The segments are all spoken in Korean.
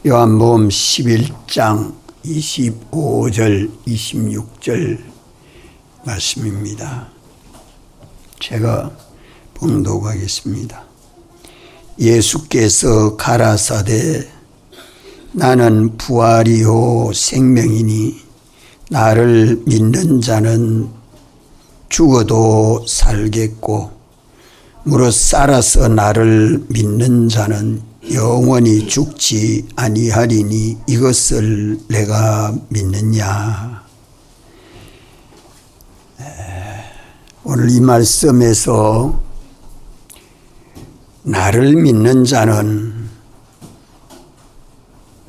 요한복음 11장 25절 26절 말씀입니다. 제가 봉독하겠습니다. 예수께서 가라사대 나는 부활이요 생명이니 나를 믿는 자는 죽어도 살겠고 무릇 살아서 나를 믿는 자는 영원히 죽지 아니하리니 이것을 내가 믿느냐. 오늘 이 말씀에서 나를 믿는 자는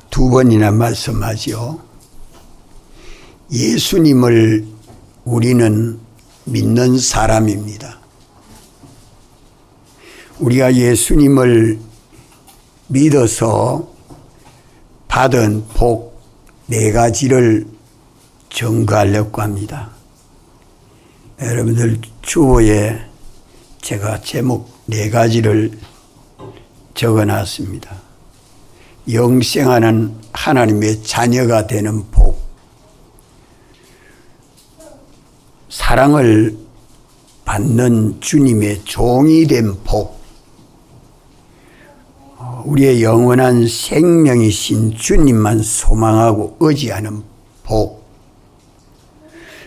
두 번이나 말씀하죠. 예수님을 우리는 믿는 사람입니다. 우리가 예수님을 믿어서 받은 복 네 가지를 전가하려고 합니다. 여러분들 주보에 제가 제목 네 가지를 적어놨습니다. 영생하는 하나님의 자녀가 되는 복, 사랑을 받는 주님의 종이 된 복, 우리의 영원한 생명이신 주님만 소망하고 의지하는 복,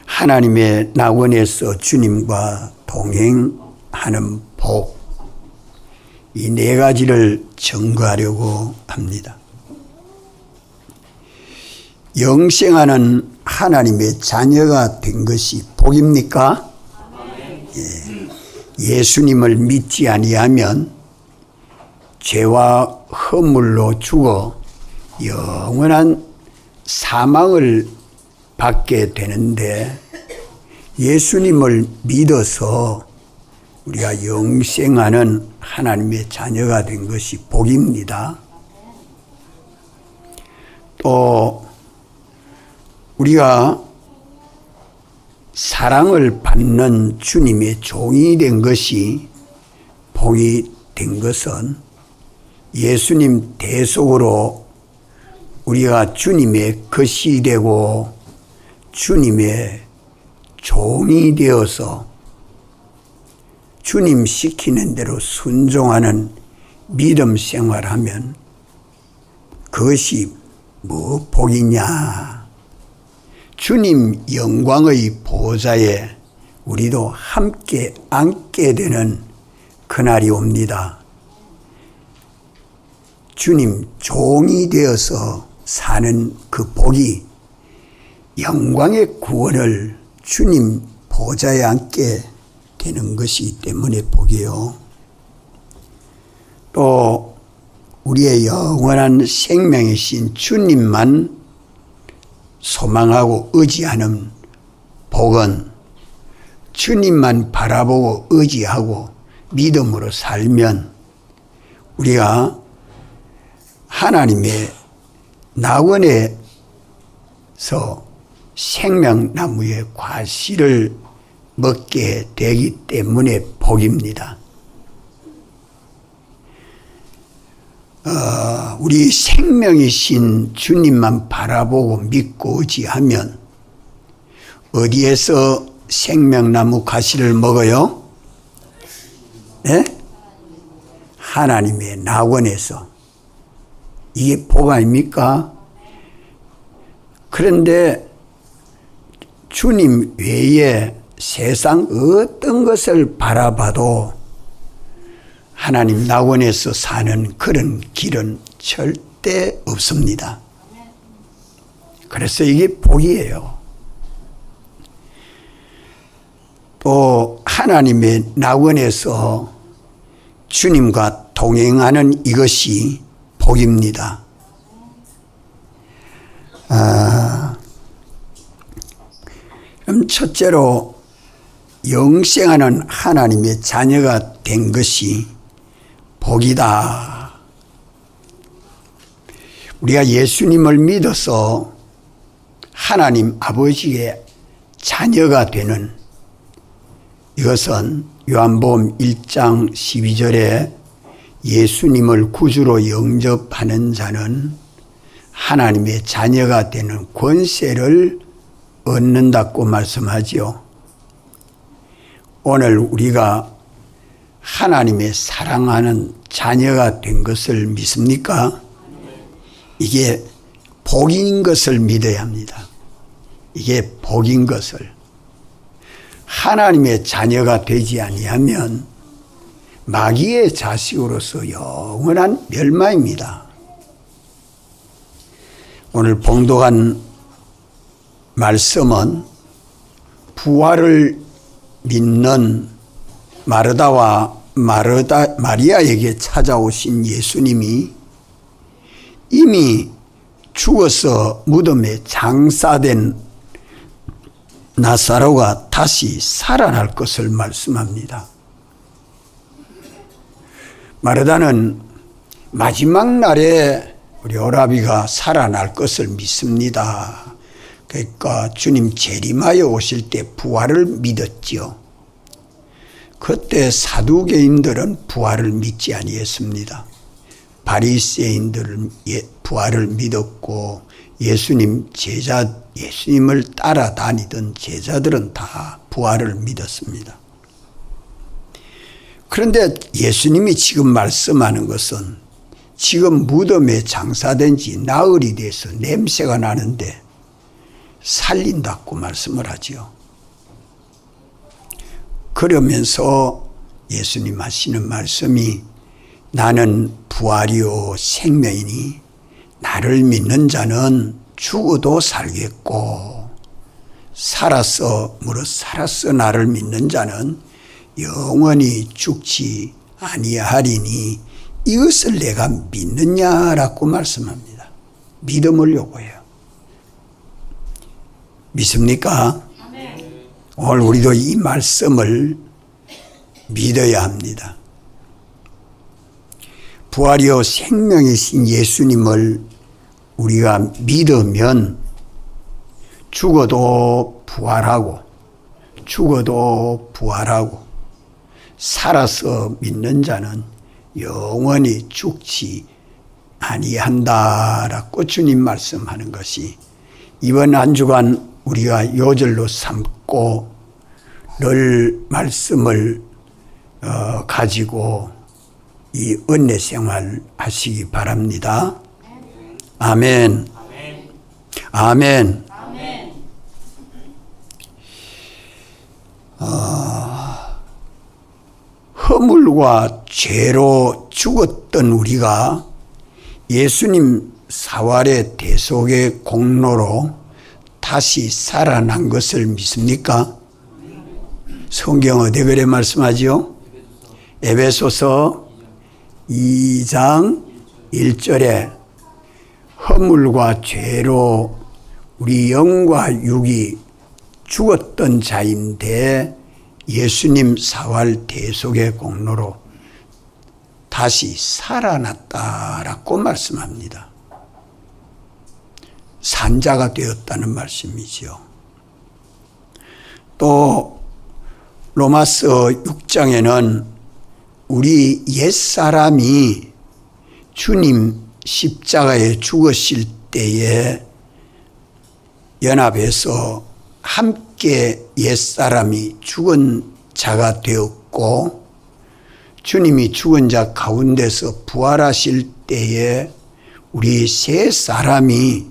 하나님의 낙원에서 주님과 동행하는 복, 이 네 가지를 전가하려고 합니다. 영생하는 하나님의 자녀가 된 것이 복입니까? 예수님을 믿지 아니하면 죄와 허물로 죽어 영원한 사망을 받게 되는데 예수님을 믿어서 우리가 영생하는 하나님의 자녀가 된 것이 복입니다. 또 우리가 사랑을 받는 주님의 종이 된 것이 복이 된 것은 예수님 대속으로 우리가 주님의 것이 되고 주님의 종이 되어서 주님 시키는 대로 순종하는 믿음 생활하면 그것이 뭐 복이냐. 주님 영광의 보좌에 우리도 함께 앉게 되는 그날이 옵니다. 주님 종이 되어서 사는 그 복이 영광의 구원을 주님 보좌에 앉게 되는 것이기 때문에 복이요. 또 우리의 영원한 생명이신 주님만 소망하고 의지하는 복은 주님만 바라보고 의지하고 믿음으로 살면 우리가 하나님의 낙원에서 생명나무의 과실을 먹게 되기 때문에 복입니다. 우리 생명이신 주님만 바라보고 믿고 의지하면 어디에서 생명나무 과실을 먹어요? 네? 하나님의 낙원에서. 이게 복 아닙니까? 그런데 주님 외에 세상 어떤 것을 바라봐도 하나님 낙원에서 사는 그런 길은 절대 없습니다. 그래서 이게 복이에요. 또 하나님의 낙원에서 주님과 동행하는 이것이 복입니다. 그럼 첫째로 영생하는 하나님의 자녀가 된 것이 복이다. 우리가 예수님을 믿어서 하나님 아버지의 자녀가 되는 이것은 요한복음 1장 12절에 예수님을 구주로 영접하는 자는 하나님의 자녀가 되는 권세를 얻는다고 말씀하지요. 오늘 우리가 하나님의 사랑하는 자녀가 된 것을 믿습니까? 이게 복인 것을 믿어야 합니다. 이게 복인 것을. 하나님의 자녀가 되지 아니하면 마귀의 자식으로서 영원한 멸망입니다. 오늘 봉독한 말씀은 부활을 믿는 마르다와 마리아에게 찾아오신 예수님이 이미 죽어서 무덤에 장사된 나사로가 다시 살아날 것을 말씀합니다. 마르다는 마지막 날에 우리 오라비가 살아날 것을 믿습니다. 그러니까 주님 재림하여 오실 때 부활을 믿었지요. 그때 사두개인들은 부활을 믿지 아니했습니다. 바리새인들은 부활을 믿었고 예수님을 따라다니던 제자들은 다 부활을 믿었습니다. 그런데 예수님이 지금 말씀하는 것은 지금 무덤에 장사된 지 나흘이 돼서 냄새가 나는데 살린다고 말씀을 하지요. 그러면서 예수님 하시는 말씀이 나는 부활이요 생명이니 나를 믿는 자는 죽어도 살겠고 살았어 나를 믿는 자는 영원히 죽지 아니하리니 이것을 내가 믿느냐라고 말씀합니다. 믿음을 요구해요. 믿습니까? 오늘 우리도 이 말씀을 믿어야 합니다. 부활이요 생명이신 예수님을 우리가 믿으면 죽어도 부활하고 살아서 믿는 자는 영원히 죽지 아니한다라고 주님 말씀하는 것이 이번 한 주간 우리가 요절로 삼고 늘 말씀을 가지고 이 은혜 생활 하시기 바랍니다. 아멘. 아멘. 허물과 죄로 죽었던 우리가 예수님 사활의 대속의 공로로 다시 살아난 것을 믿습니까? 성경 어디 그래 말씀하지요? 에베소서 2장 1절에 허물과 죄로 우리 영과 육이 죽었던 자인데 예수님 사활 대속의 공로로 다시 살아났다라고 말씀합니다. 산자가 되었다는 말씀이지요. 또 로마서 6장에는 우리 옛사람이 주님 십자가에 죽으실 때에 연합해서 함께 옛사람이 죽은 자가 되었고 주님이 죽은 자 가운데서 부활하실 때에 우리 세 사람이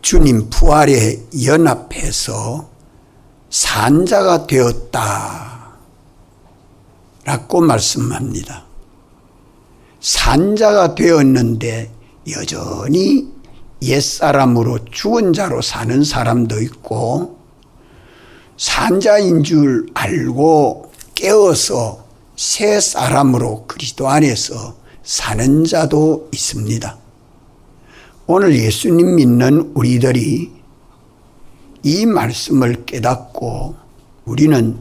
주님 부활에 연합해서 산자가 되었다 라고 말씀합니다. 산자가 되었는데 여전히 옛사람으로 죽은 자로 사는 사람도 있고 산자인 줄 알고 깨어서 새 사람으로 그리스도 안에서 사는 자도 있습니다. 오늘 예수님 믿는 우리들이 이 말씀을 깨닫고 우리는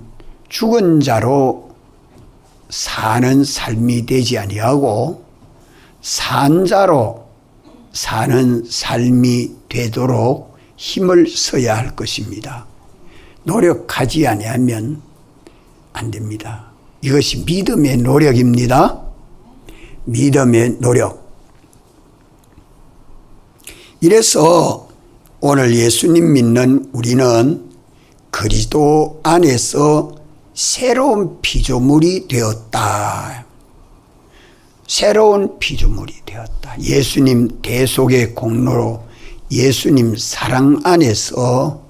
죽은 자로 사는 삶이 되지 아니하고 산자로 사는 삶이 되도록 힘을 써야 할 것입니다. 노력하지 아니하면 안 됩니다. 이것이 믿음의 노력입니다. 믿음의 노력. 이래서 오늘 예수님 믿는 우리는 그리스도 안에서 새로운 피조물이 되었다. 새로운 피조물이 되었다. 예수님 대속의 공로로 예수님 사랑 안에서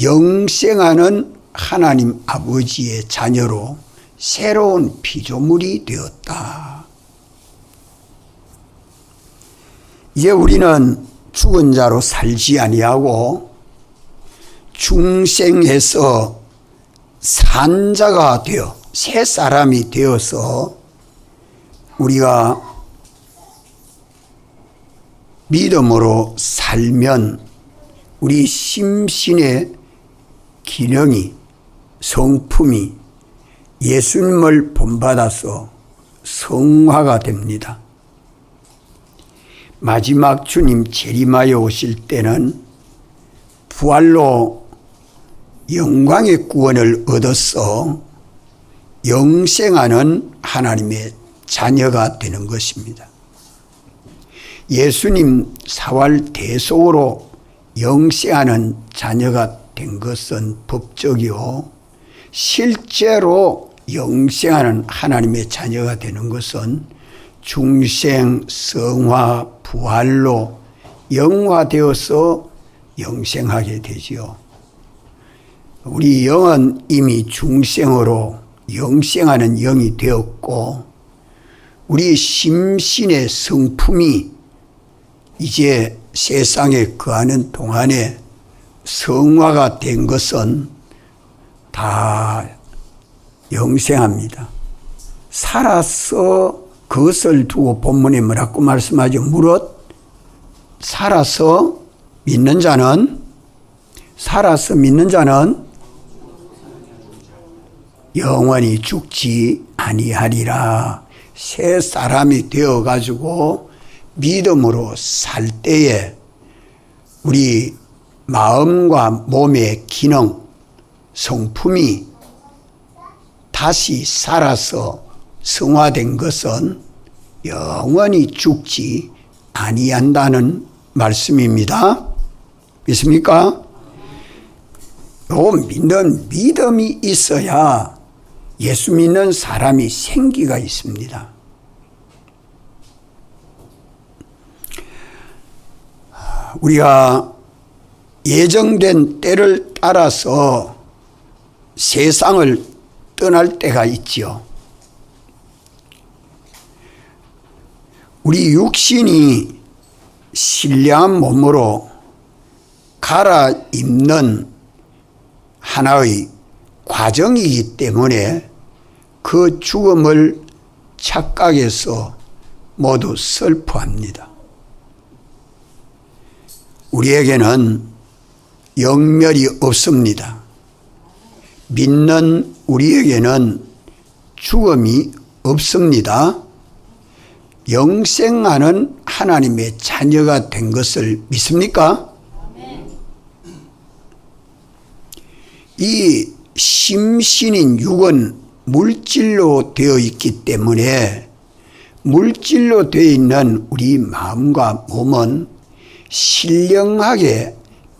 영생하는 하나님 아버지의 자녀로 새로운 피조물이 되었다. 이제 우리는 죽은 자로 살지 아니하고 중생해서 산 자가 되어 새 사람이 되어서 우리가 믿음으로 살면 우리 심신의 기능이 성품이 예수님을 본받아서 성화가 됩니다. 마지막 주님 재림하여 오실 때는 부활로 영광의 구원을 얻어서 영생하는 하나님의 자녀가 되는 것입니다. 예수님 사활 대속으로 영생하는 자녀가 된 것은 법적이요, 실제로 영생하는 하나님의 자녀가 되는 것은 중생, 성화, 부활로 영화되어서 영생하게 되지요. 우리 영은 이미 중생으로 영생하는 영이 되었고 우리 심신의 성품이 이제 세상에 거하는 동안에 성화가 된 것은 다 영생합니다. 살아서 그것을 두고 본문에 뭐라고 말씀하죠? 무릇 살아서 믿는 자는 영원히 죽지 아니하리라. 새 사람이 되어가지고 믿음으로 살 때에 우리 마음과 몸의 기능, 성품이 다시 살아서 성화된 것은 영원히 죽지 아니한다는 말씀입니다. 믿습니까? 요 믿는 믿음이 있어야 예수 믿는 사람이 생기가 있습니다. 우리가 예정된 때를 따라서 세상을 떠날 때가 있지요. 우리 육신이 신령한 몸으로 갈아입는 하나의 과정이기 때문에 그 죽음을 착각해서 모두 슬퍼합니다. 우리에게는 영멸이 없습니다. 믿는 우리에게는 죽음이 없습니다. 영생하는 하나님의 자녀가 된 것을 믿습니까? 이 심신인 육은 물질로 되어 있기 때문에 물질로 되어 있는 우리 마음과 몸은 신령하게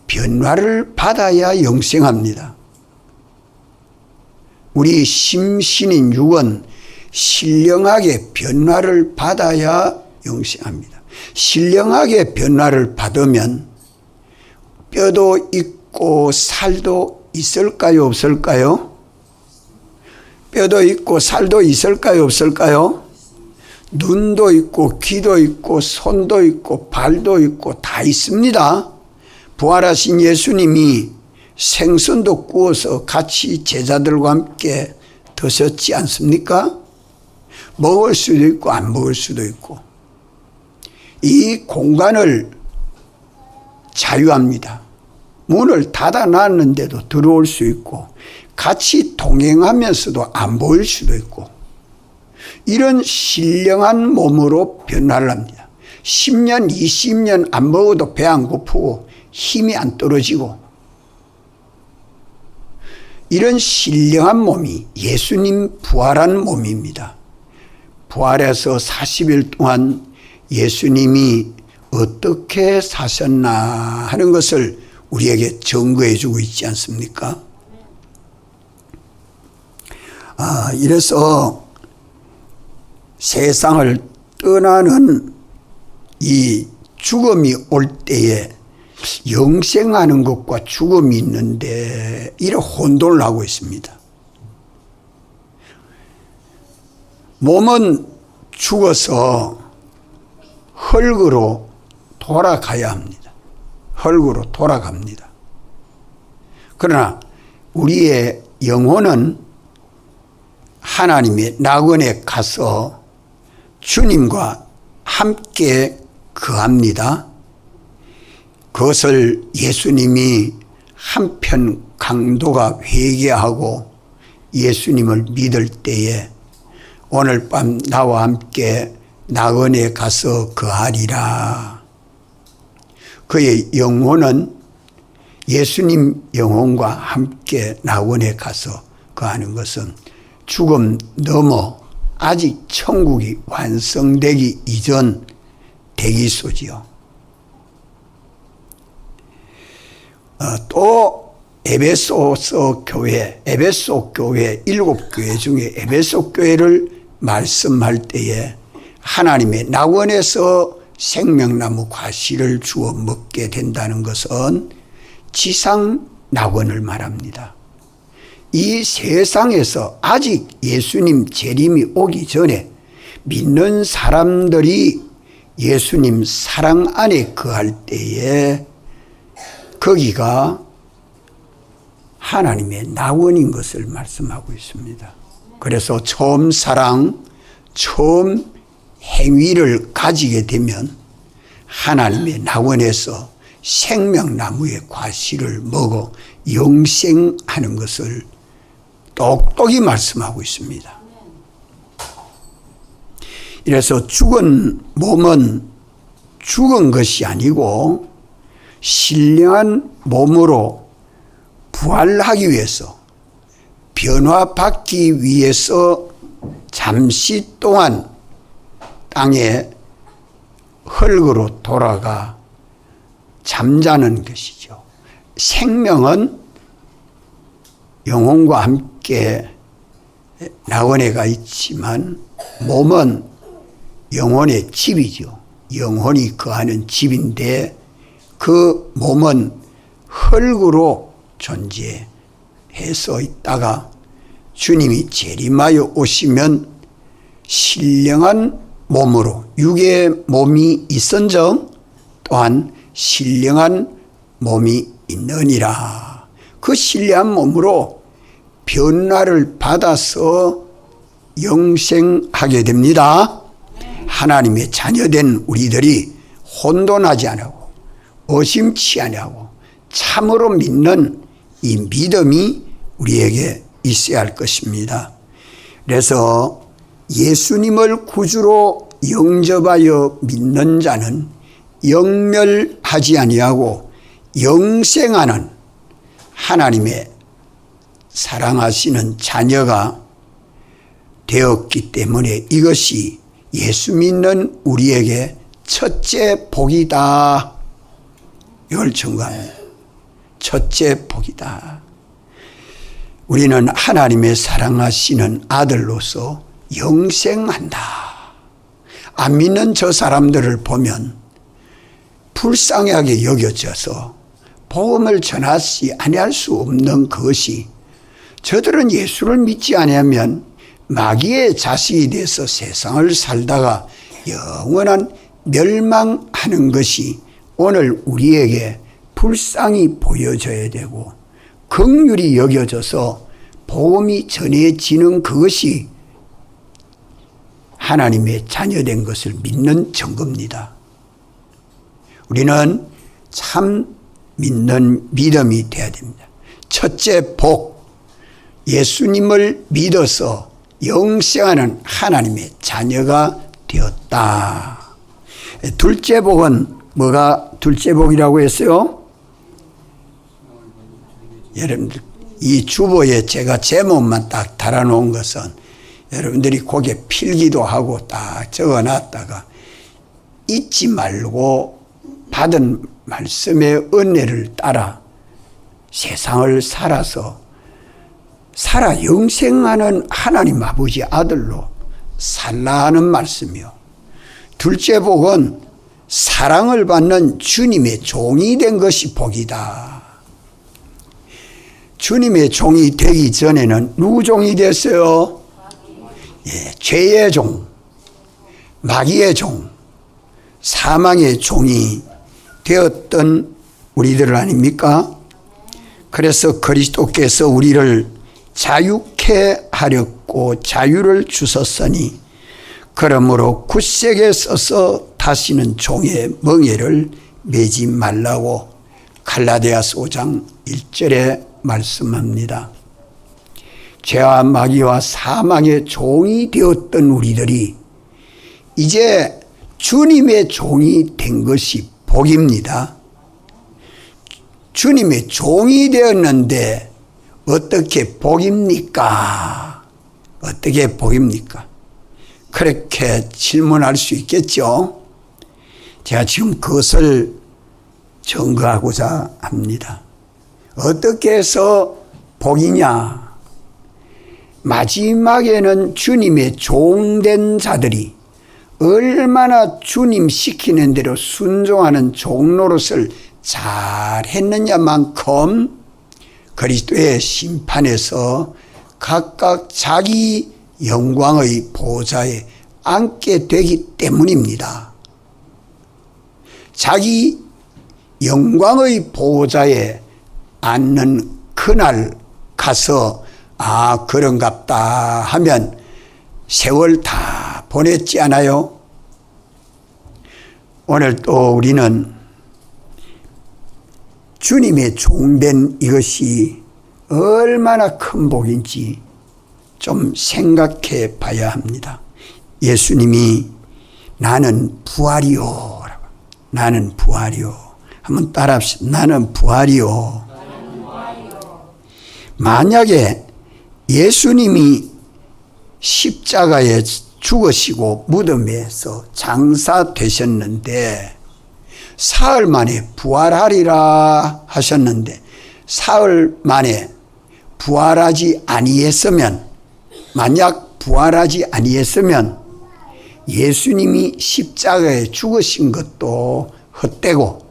변화를 받아야 영생합니다. 우리 심신인 육은 신령하게 변화를 받아야 영생합니다. 신령하게 변화를 받으면 뼈도 있고 살도 있을까요, 없을까요? 뼈도 있고 살도 있을까요, 없을까요? 눈도 있고 귀도 있고 손도 있고 발도 있고 다 있습니다. 부활하신 예수님이 생선도 구워서 같이 제자들과 함께 드셨지 않습니까? 먹을 수도 있고 안 먹을 수도 있고. 이 공간을 자유합니다. 문을 닫아놨는데도 들어올 수 있고 같이 동행하면서도 안 보일 수도 있고 이런 신령한 몸으로 변화를 합니다. 10년, 20년 안 먹어도 배 안 고프고 힘이 안 떨어지고 이런 신령한 몸이 예수님 부활한 몸입니다. 부활해서 40일 동안 예수님이 어떻게 사셨나 하는 것을 우리에게 증거해 주고 있지 않습니까? 이래서 세상을 떠나는 이 죽음이 올 때에 영생하는 것과 죽음이 있는데 이런 혼돈을 하고 있습니다. 몸은 죽어서 흙으로 돌아가야 합니다. 흙으로 돌아갑니다. 그러나 우리의 영혼은 하나님의 낙원에 가서 주님과 함께 거합니다. 그것을 예수님이 한편 강도가 회개하고 예수님을 믿을 때에 오늘 밤 나와 함께 낙원에 가서 거하리라. 그의 영혼은 예수님 영혼과 함께 낙원에 가서 거하는 것은 죽음 넘어 아직 천국이 완성되기 이전 대기소지요. 또 에베소 교회 7교회 중에 에베소 교회를 말씀할 때에 하나님의 낙원에서 생명나무 과실을 주워 먹게 된다는 것은 지상 낙원을 말합니다. 이 세상에서 아직 예수님 재림이 오기 전에 믿는 사람들이 예수님 사랑 안에 거할 때에 거기가 하나님의 낙원인 것을 말씀하고 있습니다. 그래서 처음 사랑, 처음 행위를 가지게 되면 하나님의 낙원에서 생명나무의 과실을 먹어 영생하는 것을 똑똑히 말씀하고 있습니다. 이래서 죽은 몸은 죽은 것이 아니고 신령한 몸으로 부활하기 위해서 변화받기 위해서 잠시 동안 땅에 흙으로 돌아가 잠자는 것이죠. 생명은 영혼과 함께 낙원에 가 있지만 몸은 영혼의 집이죠. 영혼이 거하는 집인데 그 몸은 흙으로 존재해서 있다가 주님이 재림하여 오시면 신령한 몸으로 육의 몸이 있은즉 또한 신령한 몸이 있느니라. 그 신령한 몸으로 변화를 받아서 영생하게 됩니다. 하나님의 자녀된 우리들이 혼돈하지 않고 의심치 않고 참으로 믿는 이 믿음이 우리에게 있어야 할 것입니다. 그래서 예수님을 구주로 영접하여 믿는 자는 영멸하지 아니하고 영생하는 하나님의 사랑하시는 자녀가 되었기 때문에 이것이 예수 믿는 우리에게 첫째 복이다. 이걸 증거합니다. 첫째 복이다. 우리는 하나님의 사랑하시는 아들로서 영생한다. 안 믿는 저 사람들을 보면 불쌍하게 여겨져서 복음을 전하지 아니할 수 없는 것이 저들은 예수를 믿지 아니하면 마귀의 자식이 돼서 세상을 살다가 영원한 멸망하는 것이 오늘 우리에게 불쌍히 보여져야 되고 긍휼히 여겨져서 복음이 전해지는 그것이 하나님의 자녀된 것을 믿는 증거입니다. 우리는 참 믿는 믿음이 되어야 됩니다. 첫째 복, 예수님을 믿어서 영생하는 하나님의 자녀가 되었다. 둘째 복은 뭐가 둘째 복이라고 했어요? 여러분들 이 주보에 제가 제목만 딱 달아놓은 것은 여러분들이 거기에 필기도 하고 딱 적어놨다가 잊지 말고 받은 말씀의 은혜를 따라 세상을 살아 영생하는 하나님 아버지 아들로 살라 하는 말씀이요. 둘째 복은 사랑을 받는 주님의 종이 된 것이 복이다. 주님의 종이 되기 전에는 누구 종이 됐어요? 죄의 종, 마귀의 종, 사망의 종이 되었던 우리들 아닙니까? 그래서 그리스도께서 우리를 자유케 하렸고 자유를 주셨으니 그러므로 굳세게 서서 다시는 종의 멍에를 매지 말라고 갈라디아서 5장 1절에 말씀합니다. 죄와 마귀와 사망의 종이 되었던 우리들이 이제 주님의 종이 된 것이 복입니다. 주님의 종이 되었는데 어떻게 복입니까? 어떻게 복입니까? 그렇게 질문할 수 있겠죠. 제가 지금 그것을 증거하고자 합니다. 어떻게 해서 복이냐? 마지막에는 주님의 종된 자들이 얼마나 주님 시키는 대로 순종하는 종 노릇을 잘 했느냐만큼 그리스도의 심판에서 각각 자기 영광의 보좌에 앉게 되기 때문입니다. 자기 영광의 보좌에 앉는 그날 가서 그런갑다 하면 세월 다 보냈지 않아요? 오늘 또 우리는 주님의 종된 이것이 얼마나 큰 복인지 좀 생각해 봐야 합니다. 예수님이 나는 부활이요. 나는 부활이요. 한번 따라합시다. 나는 부활이요. 만약에 예수님이 십자가에 죽으시고 무덤에서 장사되셨는데 사흘 만에 부활하리라 하셨는데 사흘 만에 부활하지 아니했으면, 만약 부활하지 아니했으면 예수님이 십자가에 죽으신 것도 헛되고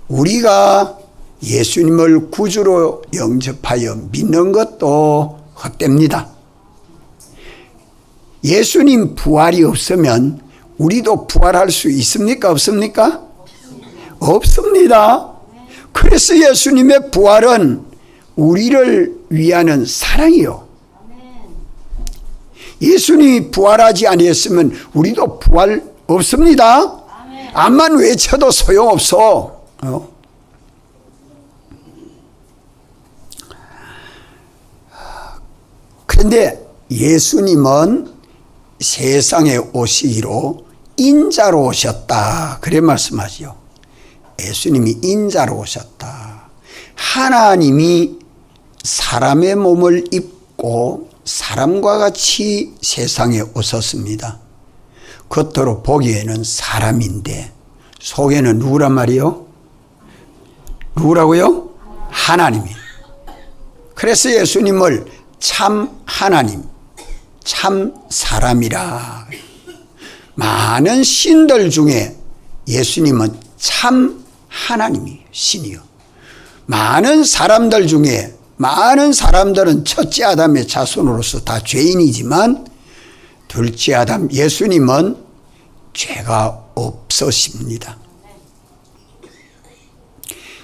우리가 예수님을 구주로 영접하여 믿는 것도 헛됩니다. 예수님 부활이 없으면 우리도 부활할 수 있습니까? 없습니까? 없습니다. 그래서 예수님의 부활은 우리를 위하는 사랑이요. 예수님이 부활하지 아니했으면 우리도 부활 없습니다. 암만 외쳐도 소용없어. 그런데 예수님은 세상에 오시기로 인자로 오셨다. 그래 말씀하지요. 예수님이 인자로 오셨다. 하나님이 사람의 몸을 입고 사람과 같이 세상에 오셨습니다. 겉으로 보기에는 사람인데 속에는 누구란 말이요? 누구라고요? 하나님이. 그래서 예수님을 참 하나님, 참 사람이라. 많은 신들 중에 예수님은 참 하나님이 신이요. 많은 사람들 중에 많은 사람들은 첫째 아담의 자손으로서 다 죄인이지만 둘째 아담 예수님은 죄가 없으십니다.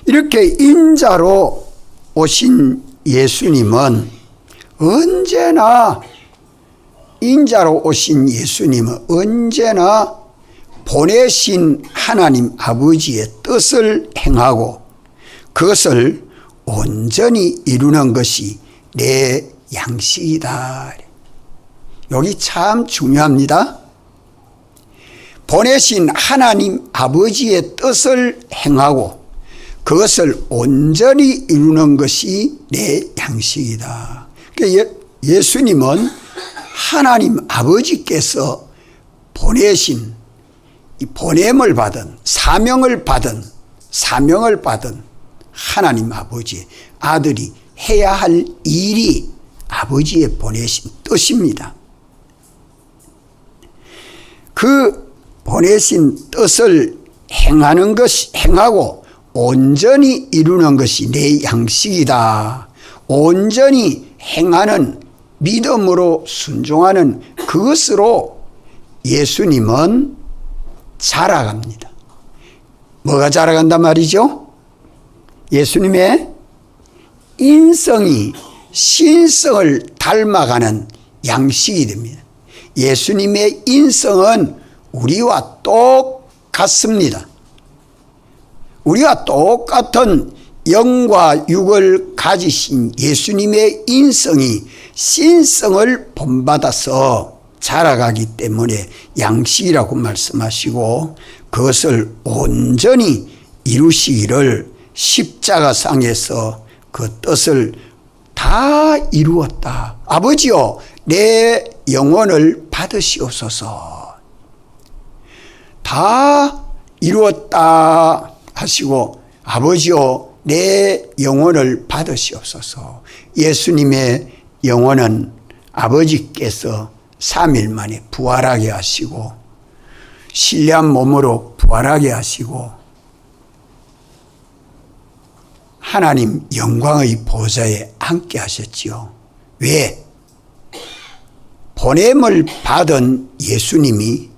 이렇게 인자로 오신 예수님은 언제나, 인자로 오신 예수님은 언제나 보내신 하나님 아버지의 뜻을 행하고 그것을 온전히 이루는 것이 내 양식이다. 여기 참 중요합니다. 보내신 하나님 아버지의 뜻을 행하고 그것을 온전히 이루는 것이 내 양식이다. 그러니까 예수님은 하나님 아버지께서 보내신 이 보냄을 받은 사명을 받은 하나님 아버지 아들이 해야 할 일이 아버지의 보내신 뜻입니다. 그 보내신 뜻을 행하고 온전히 이루는 것이 내 양식이다. 온전히 행하는 믿음으로 순종하는 그것으로 예수님은 자라갑니다. 뭐가 자라간단 말이죠? 예수님의 인성이 신성을 닮아가는 양식이 됩니다. 예수님의 인성은 우리와 똑같습니다. 우리와 똑같은 영과 육을 가지신 예수님의 인성이 신성을 본받아서 자라가기 때문에 양식이라고 말씀하시고 그것을 온전히 이루시기를 십자가상에서 그 뜻을 다 이루었다. 아버지여 내 영혼을 받으시옵소서. 다 이루었다 하시고 아버지여 내 영혼을 받으시옵소서. 예수님의 영혼은 아버지께서 3일 만에 부활하게 하시고 신뢰한 몸으로 부활하게 하시고 하나님 영광의 보좌에 앉게 하셨지요. 왜? 보냄을 받은 예수님이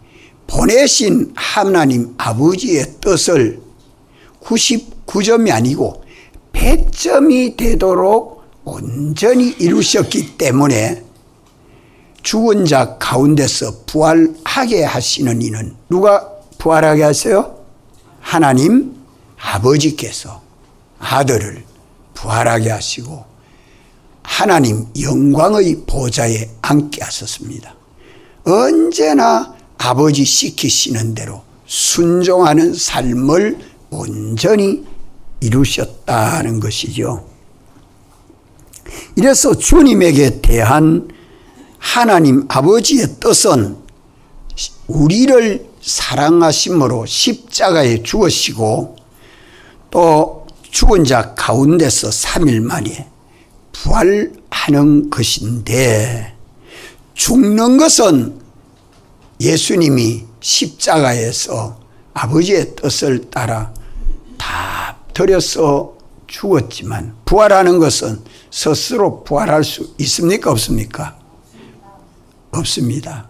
보내신 하나님 아버지의 뜻을 99점이 아니고 100점이 되도록 온전히 이루셨기 때문에 죽은 자 가운데서 부활하게 하시는 이는 누가 부활하게 하세요? 하나님 아버지께서 아들을 부활하게 하시고 하나님 영광의 보좌에 앉게 하셨습니다. 언제나 아버지 시키시는 대로 순종하는 삶을 온전히 이루셨다는 것이죠. 이래서 주님에게 대한 하나님 아버지의 뜻은 우리를 사랑하심으로 십자가에 죽으시고 또 죽은 자 가운데서 3일 만에 부활하는 것인데 죽는 것은 예수님이 십자가에서 아버지의 뜻을 따라 다 들여서 죽었지만 부활하는 것은 스스로 부활할 수 있습니까? 없습니까? 없습니다.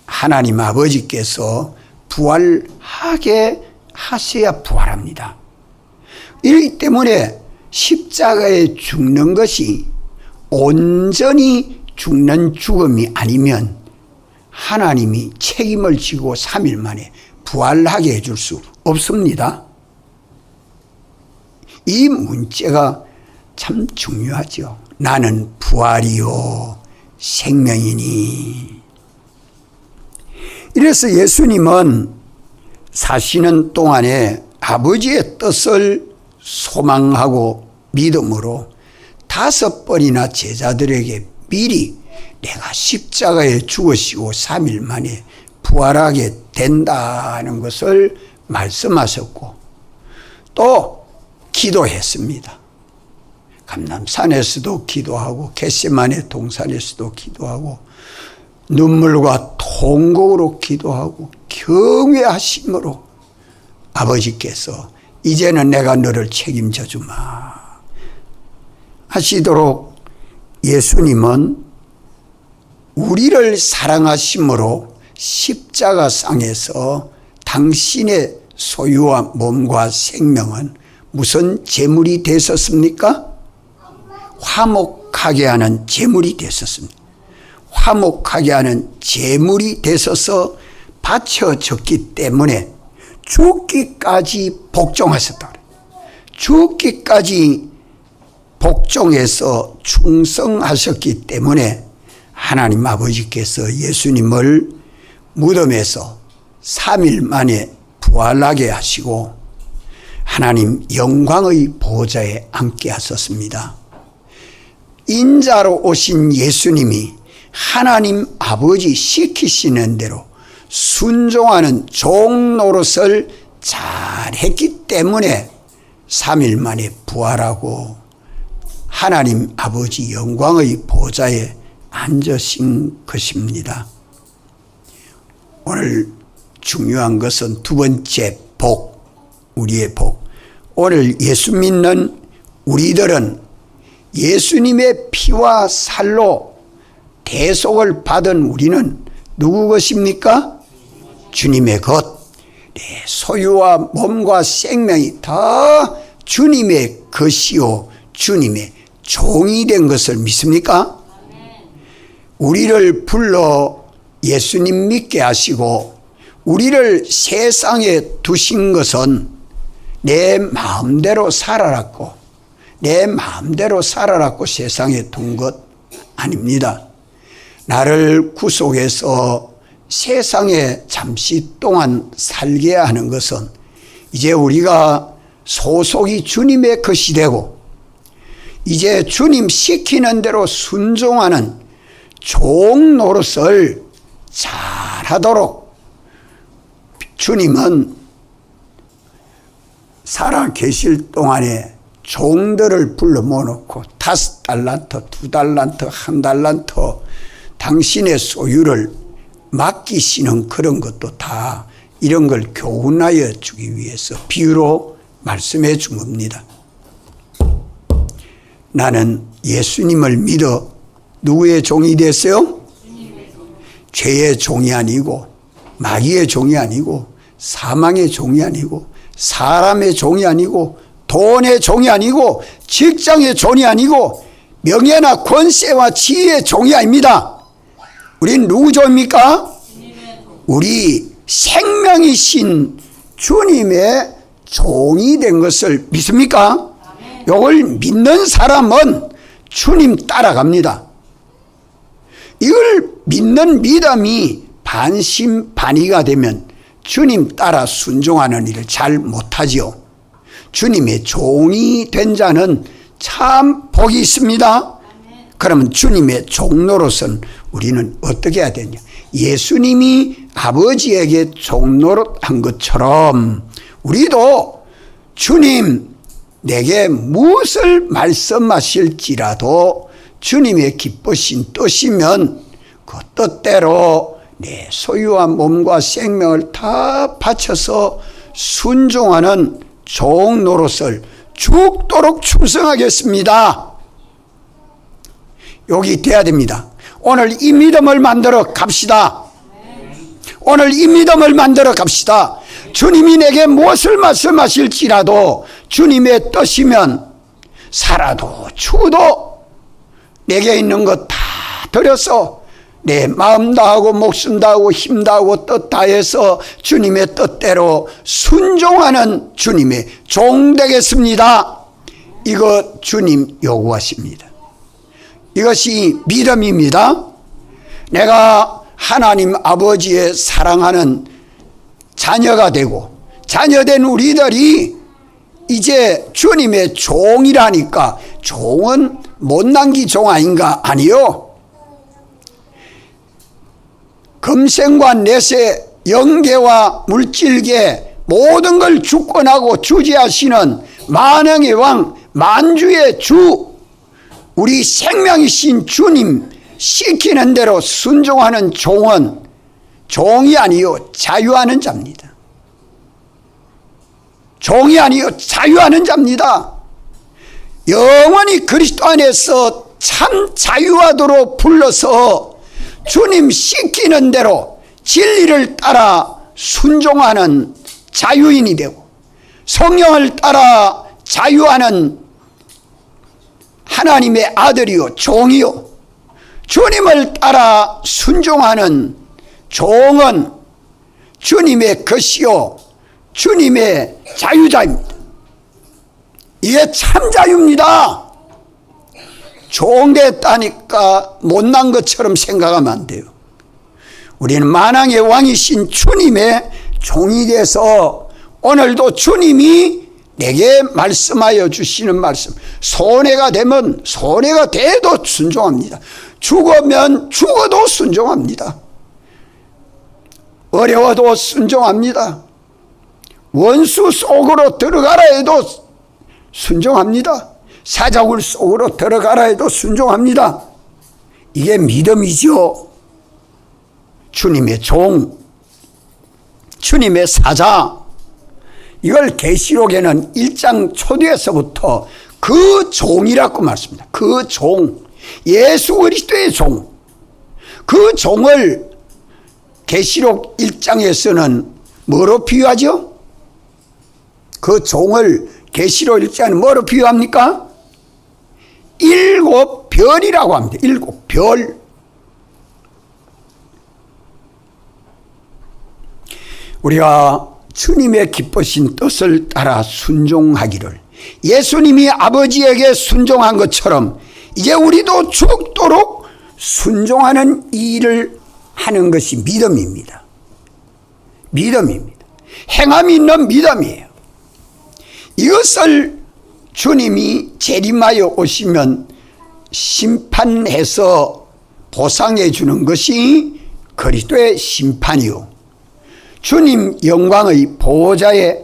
하나님 아버지께서 부활하게 하셔야 부활합니다. 이렇기 때문에 십자가에 죽는 것이 온전히 죽는 죽음이 아니면 하나님이 책임을 지고 3일 만에 부활하게 해줄 수 없습니다. 이 문제가 참 중요하죠. 나는 부활이요 생명이니. 이래서 예수님은 사시는 동안에 아버지의 뜻을 소망하고 믿음으로 5번이나 제자들에게 미리 내가 십자가에 죽으시고 3일 만에 부활하게 된다는 것을 말씀하셨고 또 기도했습니다. 감람산에서도 기도하고 겟세마네 동산에서도 기도하고 눈물과 통곡으로 기도하고 경외하심으로 아버지께서 이제는 내가 너를 책임져 주마 하시도록 예수님은 우리를 사랑하심으로 십자가상에서 당신의 소유와 몸과 생명은 무슨 제물이 되었습니까? 화목하게 하는 제물이 되었습니다. 화목하게 하는 제물이 되어서 바쳐졌기 때문에 죽기까지 복종하셨다. 죽기까지 복종해서 충성하셨기 때문에 하나님 아버지께서 예수님을 무덤에서 3일 만에 부활하게 하시고 하나님 영광의 보좌에 앉게 하셨습니다. 인자로 오신 예수님이 하나님 아버지 시키시는 대로 순종하는 종 노릇을 잘했기 때문에 3일 만에 부활하고 하나님 아버지 영광의 보좌에 앉으신 것입니다. 오늘 중요한 것은 두 번째 복, 우리의 복. 오늘 예수 믿는 우리들은 예수님의 피와 살로 대속을 받은 우리는 누구 것입니까? 주님의 것. 내 소유와 몸과 생명이 다 주님의 것이요 주님의 종이 된 것을 믿습니까? 우리를 불러 예수님 믿게 하시고 우리를 세상에 두신 것은 내 마음대로 살아라고, 내 마음대로 살아라고 세상에 둔 것 아닙니다. 나를 구속해서 세상에 잠시 동안 살게 하는 것은 이제 우리가 소속이 주님의 것이 되고 이제 주님 시키는 대로 순종하는 종 노릇을 잘하도록 주님은 살아 계실 동안에 종들을 불러 모아놓고 5달란트, 2달란트, 1달란트 당신의 소유를 맡기시는 그런 것도 다 이런 걸 교훈하여 주기 위해서 비유로 말씀해 준 겁니다. 나는 예수님을 믿어 누구의 종이 됐어요? 죄의 종이 아니고 마귀의 종이 아니고 사망의 종이 아니고 사람의 종이 아니고 돈의 종이 아니고 직장의 종이 아니고 명예나 권세와 지위의 종이 아닙니다. 우린 누구 종입니까? 우리 생명이신 주님의 종이 된 것을 믿습니까? 이걸 믿는 사람은 주님 따라갑니다. 이걸 믿는 믿음이 반신반의가 되면 주님 따라 순종하는 일을 잘 못하지요. 주님의 종이 된 자는 참 복이 있습니다. 그러면 주님의 종노릇은 우리는 어떻게 해야 되냐? 예수님이 아버지에게 종노릇한 것처럼 우리도 주님 내게 무엇을 말씀하실지라도 주님의 기쁘신 뜻이면 그 뜻대로 내 소유와 몸과 생명을 다 바쳐서 순종하는 종 노릇을 죽도록 충성하겠습니다. 여기 돼야 됩니다. 오늘 이 믿음을 만들어 갑시다. 오늘 이 믿음을 만들어 갑시다. 주님이 내게 무엇을 말씀하실지라도 주님의 뜻이면 살아도 죽어도 내게 있는 것 다 들여서 내 마음 다하고 목숨 다하고 힘 다하고 뜻 다해서 주님의 뜻대로 순종하는 주님의 종 되겠습니다. 이거 주님 요구하십니다. 이것이 믿음입니다. 내가 하나님 아버지의 사랑하는 자녀가 되고 자녀된 우리들이 이제 주님의 종이라니까 종은 못난기 종 아닌가? 아니요. 금생과 내세 영계와 물질계 모든 걸 주권하고 주재하시는 만왕의 왕 만주의 주 우리 생명이신 주님 시키는 대로 순종하는 종은 종이 아니요 자유하는 자입니다. 종이 아니요 자유하는 자입니다. 영원히 그리스도 안에서 참 자유하도록 불러서 주님 시키는 대로 진리를 따라 순종하는 자유인이 되고 성령을 따라 자유하는 하나님의 아들이요 종이요 주님을 따라 순종하는 종은 주님의 것이요 주님의 자유자입니다. 이게 참 자유입니다. 종 됐다니까 못난 것처럼 생각하면 안 돼요. 우리는 만왕의 왕이신 주님의 종이 돼서 오늘도 주님이 내게 말씀하여 주시는 말씀 손해가 되면 손해가 돼도 순종합니다. 죽으면 죽어도 순종합니다. 어려워도 순종합니다. 원수 속으로 들어가라 해도 순종합니다. 사자굴 속으로 들어가라 해도 순종합니다. 이게 믿음이죠. 주님의 종, 주님의 사자. 이걸 계시록에는 1장 초대에서부터 그 종이라고 말씀합니다. 그 종, 예수 그리스도의 종. 그 종을 계시록 1장에서는 뭐로 비유하죠? 그 종을 계시록 1장은 뭐로 비유합니까? 7별이라고 합니다. 7별. 우리가 주님의 기쁘신 뜻을 따라 순종하기를, 예수님이 아버지에게 순종한 것처럼 이제 우리도 죽도록 순종하는 일을 하는 것이 믿음입니다. 믿음입니다. 행함이 있는 믿음이에요. 이것을 주님이 재림하여 오시면 심판해서 보상해 주는 것이 그리스도의 심판이요, 주님 영광의 보호자에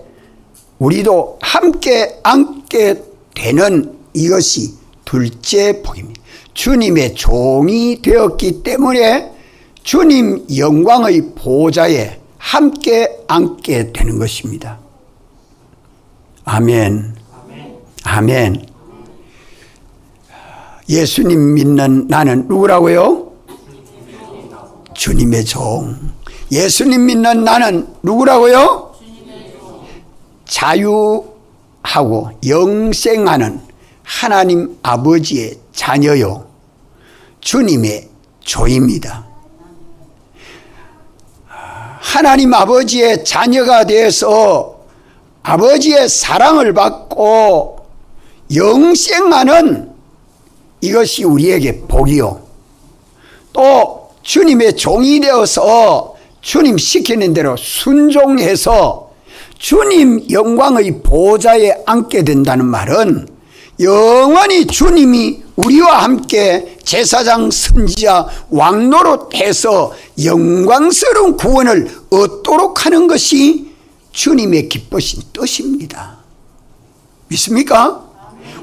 우리도 함께 앉게 되는 이것이 둘째 복입니다. 주님의 종이 되었기 때문에 주님 영광의 보호자에 함께 앉게 되는 것입니다. 아멘. 아멘. 예수님 믿는 나는 누구라고요? 주님의 종. 예수님 믿는 나는 누구라고요? 자유하고 영생하는 하나님 아버지의 자녀요, 주님의 종입니다. 하나님 아버지의 자녀가 되어서 아버지의 사랑을 받고 영생하는 이것이 우리에게 복이요, 또 주님의 종이 되어서 주님 시키는 대로 순종해서 주님 영광의 보좌에 앉게 된다는 말은 영원히 주님이 우리와 함께 제사장, 선지자, 왕노릇해서 영광스러운 구원을 얻도록 하는 것이 주님의 기쁘신 뜻입니다. 믿습니까?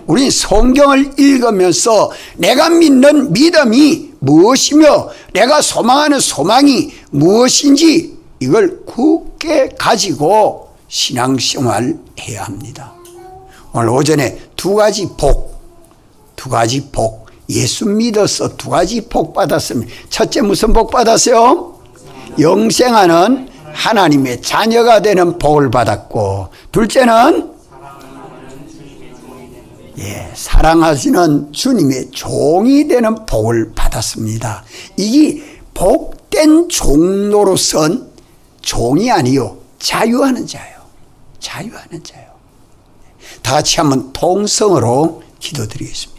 우리 성경을 읽으면서 내가 믿는 믿음이 무엇이며 내가 소망하는 소망이 무엇인지 이걸 굳게 가지고 신앙생활 해야 합니다. 오늘 오전에 두 가지 복, 예수 믿어서 두 가지 복 받았습니다. 첫째 무슨 복 받았어요? 영생하는 하나님의 자녀가 되는 복을 받았고, 둘째는 사랑하시는 주님의 종이 되는 복을 받았습니다. 이게 복된 종로로선 종이 아니요, 자유하는 자예요. 자유하는 자예요. 다 같이 한번 통성으로 기도드리겠습니다.